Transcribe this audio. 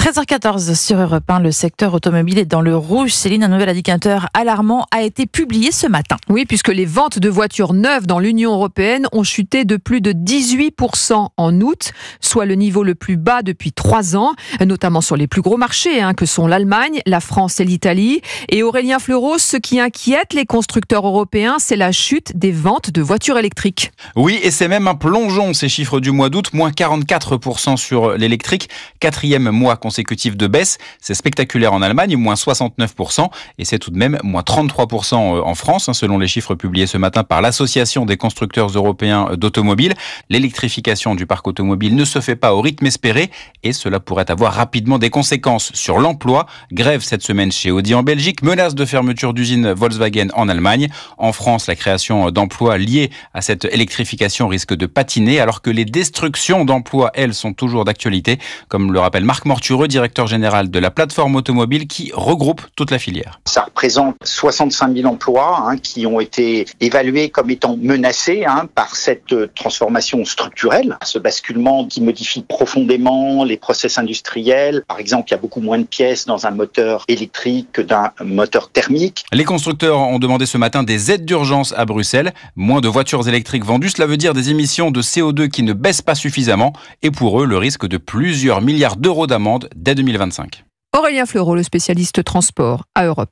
13h14 sur Europe 1, le secteur automobile est dans le rouge. Céline, un nouvel indicateur alarmant a été publié ce matin. Oui, puisque les ventes de voitures neuves dans l'Union européenne ont chuté de plus de 18% en août, soit le niveau le plus bas depuis 3 ans, notamment sur les plus gros marchés, que sont l'Allemagne, la France et l'Italie. Et Aurélien Fleureau, ce qui inquiète les constructeurs européens, c'est la chute des ventes de voitures électriques. Oui, et c'est même un plongeon, ces chiffres du mois d'août, moins 44% sur l'électrique, 4e mois consécutif de baisse. C'est spectaculaire en Allemagne, moins 69%, et c'est tout de même moins 33% en France, selon les chiffres publiés ce matin par l'Association des constructeurs européens d'automobiles. L'électrification du parc automobile ne se fait pas au rythme espéré, et cela pourrait avoir rapidement des conséquences sur l'emploi. Grève cette semaine chez Audi en Belgique, menace de fermeture d'usine Volkswagen en Allemagne. En France, la création d'emplois liés à cette électrification risque de patiner, alors que les destructions d'emplois, elles, sont toujours d'actualité, comme le rappelle Marc Mortureux, directeur général de la plateforme automobile qui regroupe toute la filière. Ça représente 65 000 emplois qui ont été évalués comme étant menacés par cette transformation structurelle, ce basculement qui modifie profondément les process industriels. Par exemple, il y a beaucoup moins de pièces dans un moteur électrique que d'un moteur thermique. Les constructeurs ont demandé ce matin des aides d'urgence à Bruxelles. Moins de voitures électriques vendues, cela veut dire des émissions de CO2 qui ne baissent pas suffisamment. Et pour eux, le risque de plusieurs milliards d'euros d'amende dès 2025. Aurélien Fleureau, le spécialiste transport à Europe 1.